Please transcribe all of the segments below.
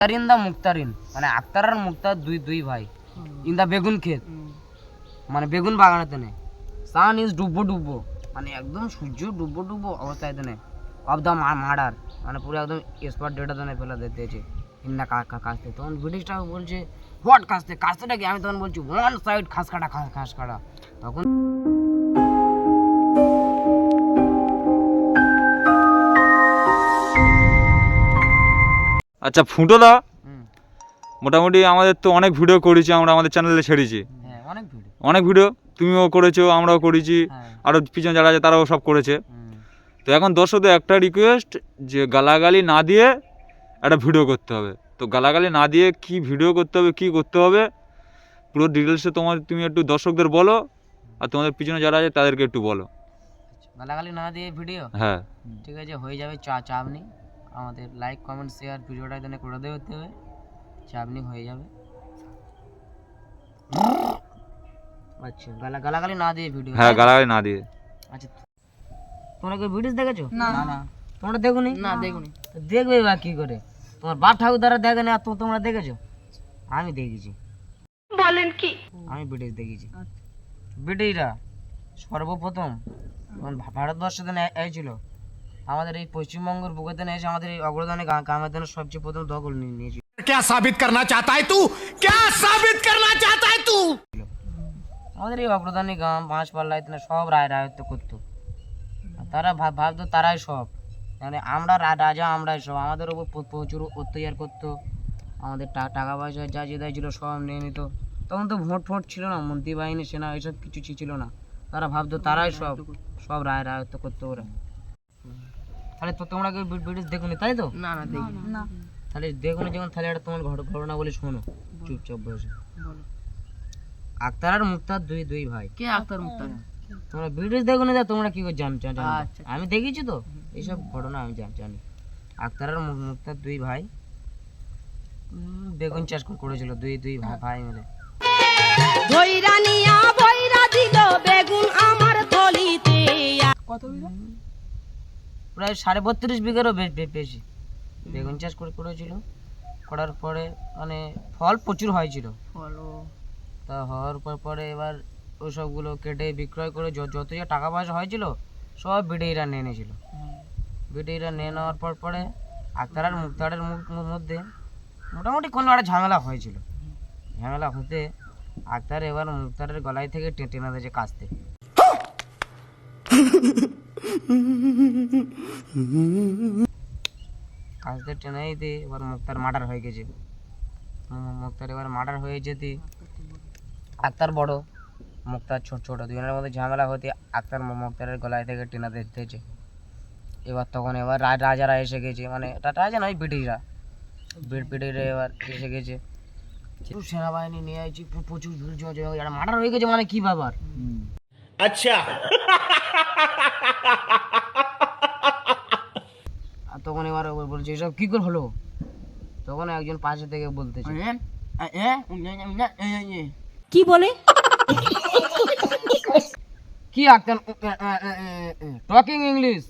আক্তারিন দা মুক্তারিন মানে আক্তার আর মুক্তার দুই দুই ভাই ইন দা বেগুন ক্ষেত মানে বেগুন বাগানেতে নেই সান ইজ ডুবো ডুবো মানে একদম সূর্য ডুবো ডুবো অবস্থায় দেনে অফ দ্য মার্ডার মানে পুরো একদম স্পট ডেটা দেনে ফেলে দিতেছে ইন্না কাস্তে তখন ব্রিটিশটা বলছে হোয়াট কাস্তেটা কি আমি তখন বলছি ওয়ান সাইড খাস কাটা তখন আচ্ছা ফুটোদা মোটামুটি আমাদের তো অনেক ভিডিও করেছি আমরা আমাদের চ্যানেলে ছেড়েছি হ্যাঁ অনেক ভিডিও তুমিও করেছো আমরাও করেছি আরও পিছনে যারা আছে তারাও সব করেছে তো এখন দর্শকদের একটা রিকোয়েস্ট যে গালাগালি না দিয়ে একটা ভিডিও করতে হবে তো গালাগালি না দিয়ে কি ভিডিও করতে হবে কি করতে হবে পুরো ডিটেলসে তুমি একটু দর্শকদের বলো আর তোমাদের পিছনে যারা আছে তাদেরকে একটু বলো গালাগালি না দিয়ে ভিডিও হ্যাঁ ঠিক আছে হয়ে যাবে চাপ নেই আমাদের লাইক কমেন্ট শেয়ার ভিডিওটা এখানে করে দিতে হবে চাপ নেই হয়ে যাবে আচ্ছা গালাগালি না দিয়ে ভিডিও হ্যাঁ গালাগালি না দিয়ে আচ্ছা তোমরা কি ভিডিওস দেখেছো না তোমরা দেখোনি না দেখুনি দেখবে বা কি করে তোমার বাপ ঠাকুর দ্বারা দেখেনি আর তোমরা দেখেছো আমি দেখেছি বলেন কি আমি ভিডিওস দেখেছি ভিডিওটা সর্বপ্রথম যখন ভারতবর্ষে এসেছিল আমাদের এই পশ্চিমবঙ্গের বুকেতে এসে আমাদের এই অগ্রদানে গ্রামের সবচেয়ে প্রথম দখল নিয়েছিল क्या साबित करना चाहता है तू क्या साबित करना चाहता है तू আমাদের এই অগ্রদানি গ্রাম পাঁচপাল্লা এখানে সব রায়ত্ব করতো তারা ভাবতো তারাই সব মানে আমরা রাজা আমরাই সব আমাদের উপর প্রচুর অত্যাচার করতো আমাদের টাকা পয়সা যা যে ছিল সব নিয়ে নিত তখন তো ভোট ছিল না মন্ত্রী বাহিনী সেনা এসব কিছু ছিল না তারা ভাবতো তারাই সব রায়ত্ব করতো ওরা তাহলে তো তোমরা কেউ ভিডিও দেখোনি তাই তো না দেখি না তাহলে দেখুন যখন তাহলে একটা তোমার ঘটনা বলে শোনো চুপচাপ বসে আক্তার আর মুক্তার দুই ভাই কে আক্তার মুক্তার তোমরা ভিডিও দেখোনি তা তোমরা কি করে জানছো আচ্ছা। আমি দেখেছি তো এইসব ঘটনা আমি জানি আক্তার আর মুক্তার দুই ভাই বেগুন চাষ করেছিল দুই ভাই মিলে ধইরা নিয়া বইরা দিল বেগুন আমার থলিতে কত বিঘা প্রায় 32.5 বিঘারও বেশি বেগুন চাষ করেছিল করার পরে মানে ফল প্রচুর হয়েছিল ফলো তা হওয়ার পরে এবার ওই সবগুলো কেটে বিক্রয় করে যত যা টাকা পয়সা হয়েছিল সব বিডেইরা নিয়ে নিয়েছিল বিডেইরা নিয়ে নেওয়ার পরে আক্তার আর মুক্তারের মধ্যে মোটামুটি কোনো একটা ঝামেলা হয়েছিল ঝামেলা হতে আক্তার এবার মুক্তারের গলায় থেকে টেনে দিয়েছে কাস্তে কাস্তে টেনে দিতে এবার মুক্তার মার্ডার হয়ে গেছে মুক্তার এবার মার্ডার হয়ে যেতে আক্তার বড় মুক্তার ছোট দুজনের মধ্যে ঝামেলা হতে আক্তার মুক্তারের গলায় থেকে টেনে দিতেছে এবার তখন রাজারা এসে গেছে মানে রাজা নয় ব্রিটিশরা এবার এসে গেছে সেনাবাহিনী নিয়ে আসছি প্রচুর মার্ডার হয়ে গেছে মানে কি ব্যাপার अच्छा আর তখন এবার বলছে এসব কি করে হলো তখন একজন পাশে থেকে বলতেছে কি বলে কি আক্তার টকিং ইংলিশ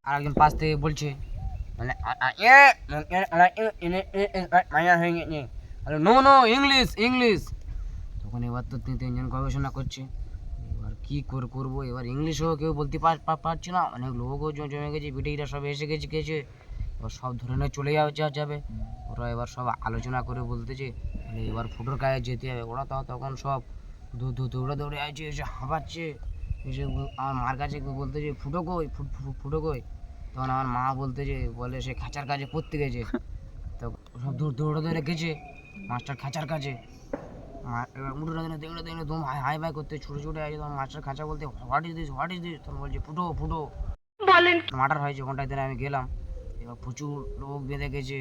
আর একজন পাশ থেকে বলছে মানে নো ইংলিশ তখন এবার তো তিনজন গবেষণা করছে এবার কি করবো এবার ইংলিশও কেউ বলতে পারছে না অনেক লোকও জমে গেছে বিটিরা সব এসে গেছে এবার সব ধরনের চলে যাবে ওরা এবার সব আলোচনা করে বলতেছে এবার ফুটোর গায়ে যেতে হবে ওরা তখন সব দৌড়ে আসছে এসে হাঁপাচ্ছে এসে আমার মার কাছে বলতেছে ফুটো কই তখন আমার মা বলে সে খাঁচার কাজে পড়তে গেছে তো সব দৌড়ে গেছে মাস্টার খাঁচার কাছে এবার উঠে দেখলে দম হাই বাই করতে ছুটে আসে তখন মাস্টার খাঁচা বলতে হোয়াট ইজ দিস তখন বলছে ফুটো বলেন মার্ডার হয়েছে ওখানটায় দিনে আমি গেলাম এবার প্রচুর লোক বেঁধে গেছে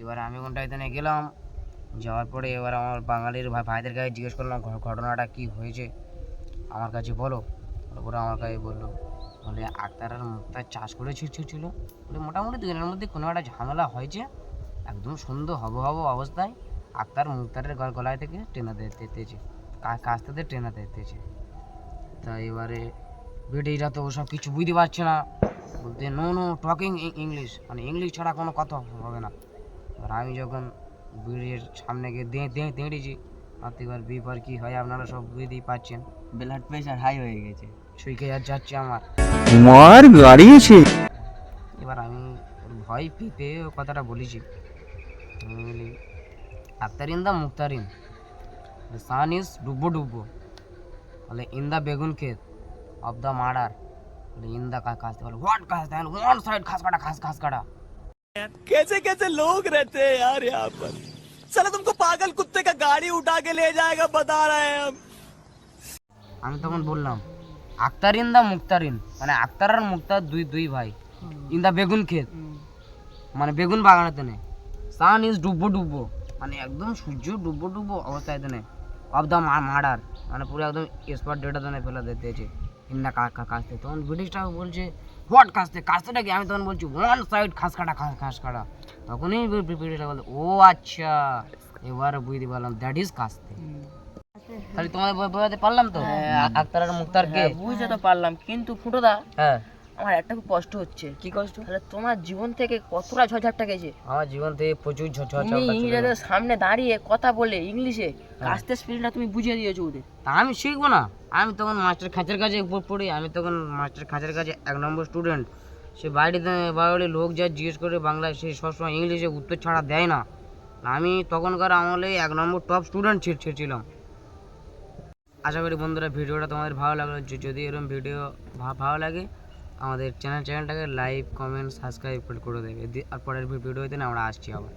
এবার আমি ওখানটায় দিনে গেলাম যাওয়ার পরে এবার আমার বাঙালির ভাইদের কাছে জিজ্ঞেস করলাম ঘটনাটা কি হয়েছে আমার কাছে বলো ওরা আমার কাছে বললো বলে আক্তার আর মুক্তার চাষ করে ছিল বলে মোটামুটি দুজনের মধ্যে কোনো একটা ঝামেলা হয়েছে একদম সুন্দর হব অবস্থায় আক্তার মুক্তারের গলায় থেকে টেনে দিতেছে কাস্তে টেনে দিতেছে তা এবারে বেটিরা তো ওসব কিছু বুঝতে পারছে না বলতে নো টকিং ইংলিশ মানে ইংলিশ ছাড়া কোনো কথা হবে না আর আমি যখন বিড়ির সামনে গিয়ে দেঁড়িয়েছি, আর এবার বিপর কি হয় আপনারা সব বুঝতেই পারছেন। ব্লাড প্রেশার হাই হয়ে গেছে। ছুঁকে যাচ্ছে আমার। মার গাড়িয়েছে। এবার আমি ওর ভয় পেয়ে ও কথাটা বলেছি, আমি বলি আক্তারিন দা মুক্তারিন, দ্য সান ইজ ডুব্বো ডুব্বো, বলে ইন দ্য বেগুন ক্ষেত অফ দ্য মার্ডার, বলে ইন দ্য কাস্তে, বলে হোয়াট কাস্তে, ওয়ান সাইড খাস কাটা। कैसे कैसे लोग रहते हैं यार यहाँ पर। साला तुमको पागल कुत्ते का गाड़ी उठा के ले जाएगा बता रहे हैं हम। আমি তখন বললাম আক্তারিন দা মুক্তারিন, মানে আক্তার আর মুক্তার দুই ভাই, ইন দা বেগুন ক্ষেত মানে বেগুন বাগানেতে নেই, সান ইজ ডুব্বো ডুব্বো মানে একদম সূর্য ডুব্বো ডুব্বো অবস্থায় নেই, অফ দ্য মার্ডার মানে পুরো একদম স্পট ডেটা তো ফেলে দিতেছে ইন্দা কাস্তে। তখন ব্রিটিশটা বলছে হোয়াট কাস্তেটা কি? আমি তখন বলছি ওয়ান সাইড খাস কাটা। তখনই ব্রিটিশটা বলছে ও আচ্ছা, এবার বুঝতে পারলাম দ্যাট ইজ কাস্তে। তাহলে তোমাদের বোঝাতে পারলাম তো আক্তার আর মুক্তার কে? বুঝতে তো পারলাম, কিন্তু ফুটোদা হ্যাঁ, আমার একটা খুব কষ্ট হচ্ছে। কি কষ্ট? তাহলে তোমার জীবন থেকে কতটা ঝড়ঝাপটা গেছে। আমার জীবন থেকে প্রচুর তুমি ইংরেজদের সামনে দাঁড়িয়ে কথা বলে ইংলিশে কাস্তে স্পিরিটটা তুমি বুঝিয়ে দিয়েছো ওদের। তা আমি শিখবো না? আমি তখন মাস্টার খাঁচার কাছে পড়ি, আমি তখন মাস্টার খাঁচার কাছে 1 নম্বর স্টুডেন্ট। সে বাইরে লোক যা জিজ্ঞেস করে বাংলায়, সে সবসময় ইংলিশে উত্তর ছাড়া দেয় না। আমি তখনকার আমলে 1 নম্বর টপ স্টুডেন্ট ছিলাম। আশা করি বন্ধুরা ভিডিওটা তোমাদের ভালো লাগলো। যদি এরকম ভিডিও ভালো লাগে আমাদের চ্যানেলটাকে লাইক কমেন্ট সাবস্ক্রাইব করে দেবে। আর পরের ভিডিওতে আমরা আসছি আবার।